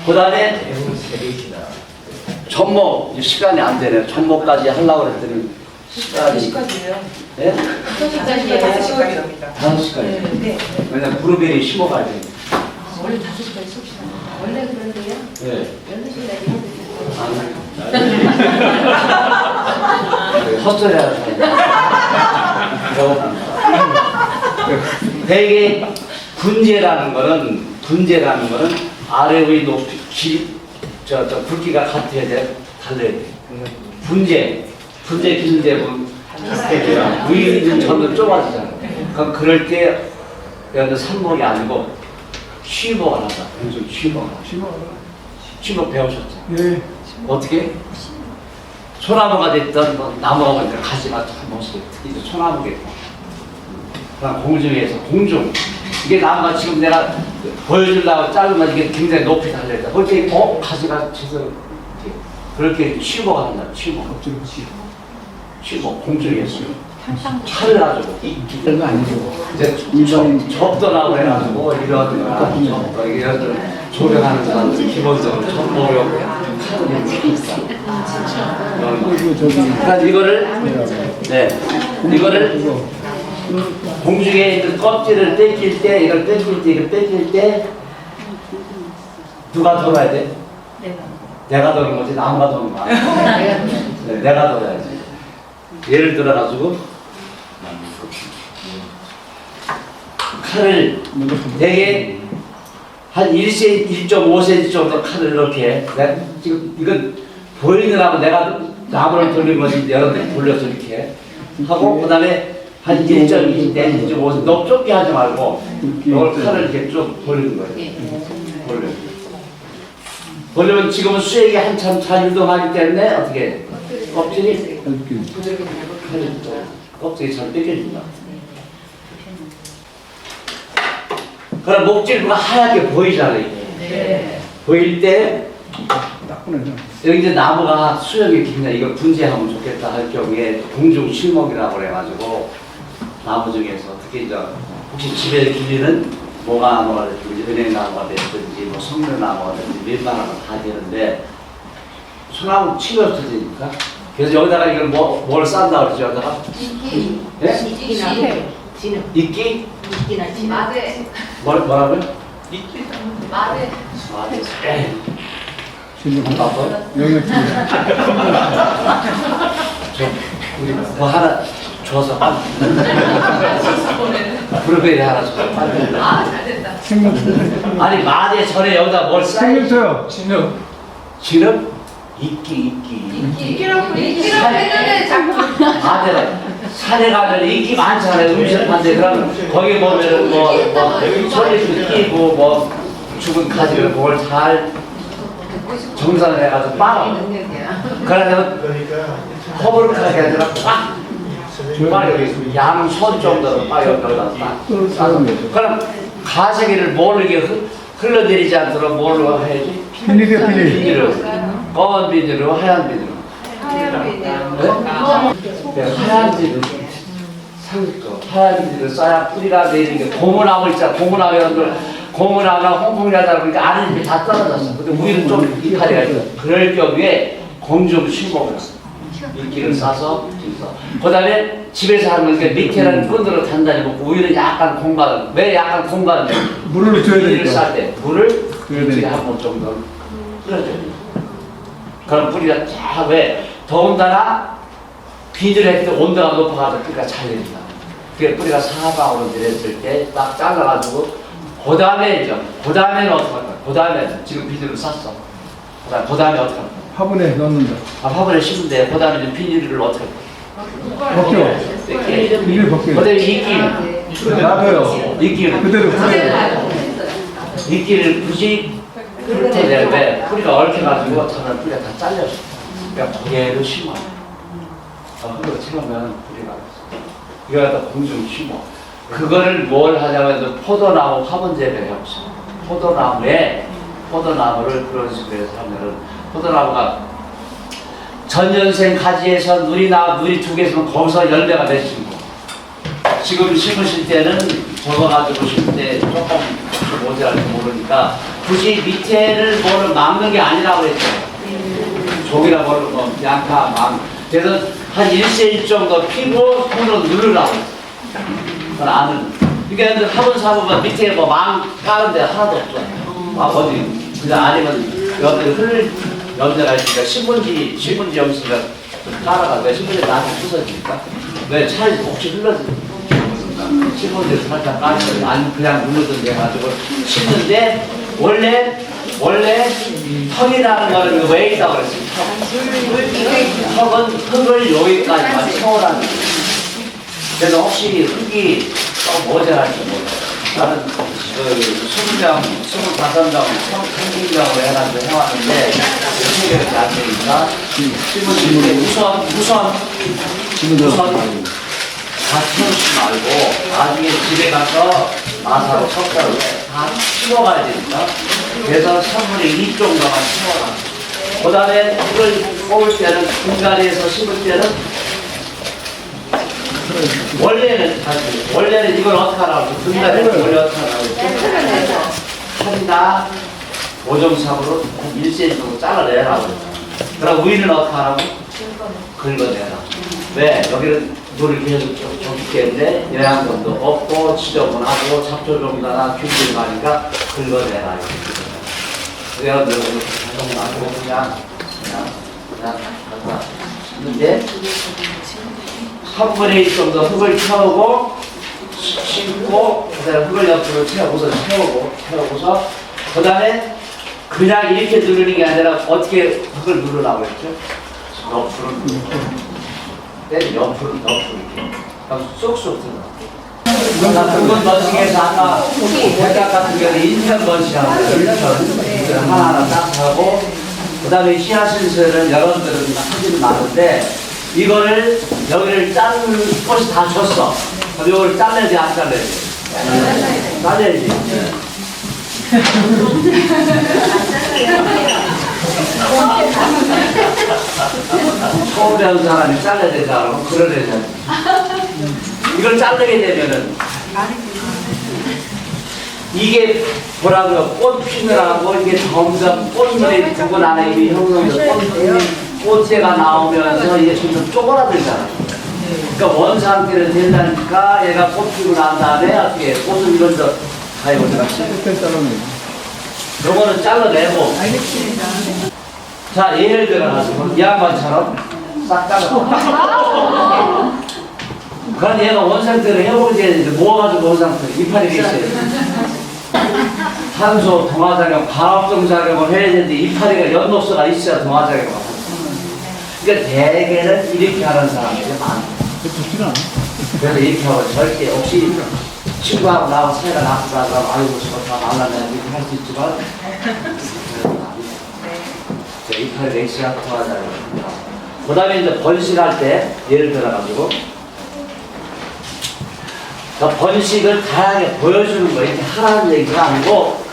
그 다음에 전목, 시간이 안 되네. 전목까지 하려고 그랬더니 시간이. 5시까지예요. 네? 5시까지입니다. 5시까지. 네. 왜냐면 브루베리 심어가야 돼. 원래 5시까지 섭시다. 원래 그런데요. 네. 12시까지 해도 헛소리 하는 사람. 대개 분재라는 거는 아래의 높이, 굵기가 같아야 돼. 달라야 돼. 분재 기준대본 위에 있는 점도 좁아지잖아. 그럼 그럴 때, 예를 들어 산목이 아니고 취목을 한다. 요즘 취목 배우셨죠? 예. 어떻게? 소나무가 됐던 나무가 보니까 가지가 참 멋있게 이제 소나무겠고. 그럼 공중에서 공중. 이게 나무가 지금 내가 보여주려고 자르면 이게 굉장히 높이 달려있다. 그렇게 가지가 제대로 그렇게 취목을 한다. 취목 공중에서 차를 가지고 그런 거 아니죠. 이제 접도라고 해가지고 이런 조력하는 사람들 기본적으로 접목하려고 칼을 있어. 그러니까 이거를 공중에 있는 껍질을 뺏길 때 이걸 뺏길 때 누가 돌아야 돼? 내가 도는 거지 나무가 도는 거야. 내가 돌아야지. 예를 들어가지고 칼을 되게 한 1.5cm 정도 칼을 이렇게 지금 이건 보이느라고 내가 나무를 돌린 것이 여러 대 돌려서 이렇게 하고 그 다음에 한 1.2cm, 1.5cm 너무 좁게 하지 말고 이걸 칼을 이렇게 쭉 돌리는 거예요. 돌리면 지금은 수액이 한참 잘 유동하기 때문에 어떻게 껍질이 껍질이 잘 뺏겨진다. 그럼 목질부가 하얗게 보이잖아요. 보일 때 여기 이제 나무가 수영이 굉장히 이거 분재하면 좋겠다 할 경우에 공중 실목이라고 그래가지고 나무 중에서 특히 이제 혹시 집에 기르는 모가나무가 됐든지 은행나무가 됐든지 뭐 석류나무가 됐든지 웬만한 거 다 되는데 소나무 치가 없어지니까 그래서 여기다가 이걸 뭘 싼다 그러죠? 여기다가 이끼나 진흙. 이끼? 이끼나 진흙. 마대. 뭐라고요? 마대. 영역 우리 뭐 하나 줘서 브루베리 하나 줘서 잘 됐다. 생명수요. 마대 전에 여기다 뭘 싸야 생명수요. 진흙? 이끼 이끼라고 했는데 자꾸. 마대 산에 가면 인기 많잖아요. 음식판데 그럼 거기 보면은 소리도 끼고 뭐 죽은 가지를 그걸 잘 정산을 해가지고 빨아. 그러면 허브룩하게 아니라 꽉 여기 양손 정도로 여기다 딱 싸서. 그럼 가세기를 모르게 흘러내리지 않도록 뭘로 해야지? 비닐을. 검은 비닐로 하얀 비닐로. 하얀 비닐 상도 하얀 비닐을 써야 뿌리가 내리는 게 고무나무 있잖아. 고무나무나 홍콩야자 그러니까 안에 다 떨어졌어. 근데 우리는 좀 이파리가 있어. 그럴 경우에 공중 심목을 이끼를 싸서 그 다음에 집에서 하는 게 밑에는 끈으로 단단히 먹고 우유는 약간 공간. 왜 약간 공간? 물을 줘야 비닐을 되니까. 쌀 때 물을 줘야 되니까. 한번 정도 뿌려줘야 돼. 그럼 뿌리가 쫙 왜 더군다나 비닐을 할 때 온도가 높아가지고 뿌리가 잘 내린다. 그게 뿌리가 사방으로 내렸을 때 딱 잘라가지고 그 다음에는 어떻게 할까? 그 다음에 지금 비닐을 쌌어. 그 다음에 어떻게 할까? 화분에 넣는다. 화분에 심는데 그 다음에 비닐을 어떻게 할까? 벗겨. 비닐 벗겨. 그 다음에 이끼. 놔둬요. 이끼를. 그대로. 이끼를 굳이 끝에 내는데 뿌리가 얽혀가지고 저는 뿌리가 다 잘렸어. 그러니까 그대로 심어. 그거 심으면 뿌리가 이거다 공중 심어. 그거를 뭘 하냐면 포도나무 화분 재배를 해보시면 포도나무를 그런 식으로 해서 하면은 포도나무가 전년생 가지에서 눈이 두 개 있으면 거기서 열매가 맺히고 지금 심으실 때는 적어가지고 심을 때 조금 모자랄지 모르니까 굳이 밑에를 뭐를 막는 게 아니라고 했죠. 종이나 뭐를 뭐 양파, 망. 그래서 한 1cm 정도 피고 손으로 누르라고 했어요. 그건 아는. 그러니까 화분 사보면 밑에 뭐 망 까는 데 하나도 없어요. 아, 어디, 그냥 아니면 여기 흘릴 염려가 있으니까 신문지 염수가 깔아가. 왜 신문지 나한테 부서지니까? 왜 차라리 혹시 흘러지? 신문지를 살짝 까서 안 그냥 눌러든 해가지고 씻는데 원래 턱이라는 거는 왜 있다고 그랬습니까? 턱은 흙을 여기까지만 채워라는 거예요. 그래서 혹시 흙이 또 모자랄지 몰라요. 나는 그 20장, 25장, 30장으로 해가지고 해왔는데 체계가 안 되니까 우선 다 채우지 말고 나중에 집에 가서 마사로 석가루 다 치워가야 되니까 그래서 3분의 2 정도만 채워라. 그 다음에 이걸 뽑을 때는 중간에서 심을 때는 원래는 이걸 어떻게 하라고 중간에 원래 어떻게 하라고 한다 오정삽으로 한 1cm 정도 잘라내라고 그럼 우리는 어떻게 하라고? 긁어내라. 왜? 여기는 물을 계속 줬기 때문에 영양분도 없고 지저분하고 잡초종자나 균들이 많으니까 긁어내라. 여러분들 자동으로 그냥 근데 3분의 1 정도 흙을 채우고 심고 그다음에 흙을 옆으로 채우고서 그다음에 그냥 이렇게 누르는 게 아니라 어떻게 흙을 누르라고 했죠? 옆으로 이렇게 그럼 쏙쏙 들어가. 그건 번식에서 아까 백각 같은 경우는 인천 번식하고 인천 하나하나 딱 하고 그 다음에 씨앗순서는 여러분들은 사진이 많은데 이거를 여기를 자른 꽃이 다 졌어. 그럼 이걸 잘라야지 안 잘라야지? 잘라야지. 처음 배운 사람이 잘라야 되잖아. 그럼 그러려잖아. 이걸 자르게 되면은 이게 뭐라고요? 꽃 피느라고 이게 점점 꽃물이 두고 나는 이게 형성돼서 꽃대가 나오면서 이게 점점 쪼그라들잖아. 그러니까 원 상태를 된다니까 얘가 꽃 피고 난 다음에 어떻게 꽃을 먼저 가위로 들어갔지? 요거는 잘라내고. 자, 예를 들어가지고 이 양반처럼 싹 잘라. 그럼 얘가 원상태를 해보게 되는데 모아가지고 원상태 이파리 돼 있어요. 탄소 동화작용, 과학성작용을 해야 되는데 이파리가 연독소가 있어야 동화작용을 하죠. 그러니까 대개는 이렇게 하는 사람들이 많아요. 그래서 이렇게 하고 절대 혹시 친구하고 나하고 사이가 나쁘다고 아이고 저다 말라내 이렇게 할 수 있지만 이파리가 있어야 동화작용입니다. 그 다음에 이제 번식할 때 예를 들어가지고 번식을 다양하게 보여주는 거 이렇게 하라는 얘기가 아니고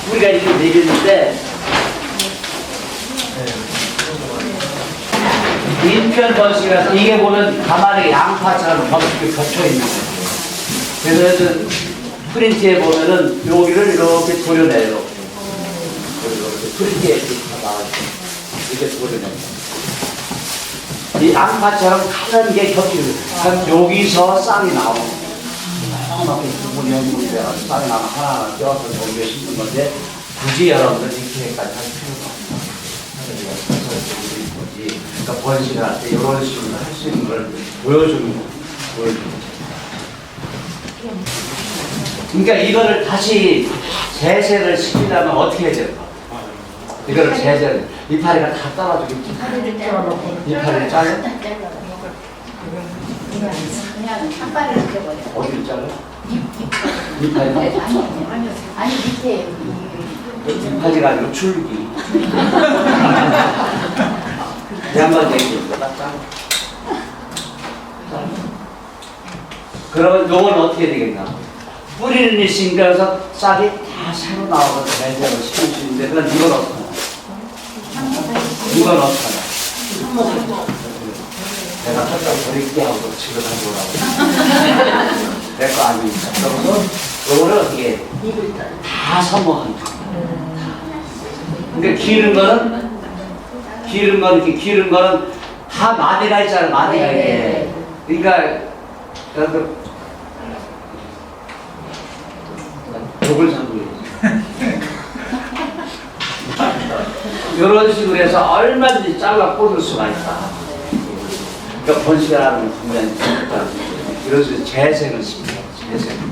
우리가 이렇게 얘기했는데 인편 번식이라서 이게 보면 가만히 양파처럼 번식이 겹쳐 있는 거예요. 그래서 프린트에 보면은 여기를 이렇게 도려내요. 프린트에 이렇게 도려내요. 이 양파처럼 가는 게 겹치고 여기서 쌀이 나오는 거예요. 쌀이 나면 하나하나 껴서 여기에 심는 건데 굳이 여러분들 이렇게까지 할 필요가 없어요. 그러니까 번식을 할 때 이런 식으로 할 수 있는 걸 보여주는 거예요. 그러니까 이거를 다시 재생을 시키려면 어떻게 해야 될까? 이거를 재생, 이파리가 다 떨어지겠지. 이파리를 잘라? 그냥 한 발을 느껴버려. 어디를 잘라? 이파리가? 아니 밑에 이파리가 아니고 줄기. 양반 얘기입니다. 딱 잘라. 그러면 요건 어떻게 되겠나? 뿌리는 있으니까 쌀이 다 새로 나와서 배제를 시킬 수 있는데 그럼 이건 어떡하나? 이건 어떡하나? 내가 살짝 버릴게 하고 집에 가져오라고. 내 거 아니니까. 그러면서 요거를 어떻게 다 선호하는 거야. 그러니까 이렇게 기른 거는 다 마디가 있잖아, 마디가 이게. 그러니까 욕을 잡고 이런 식으로 해서 얼마든지 잘라 꽂을 수가 있다. 그러니까 번식을 하는 분명히 이런 식으로 재생을 시켜요. 재생.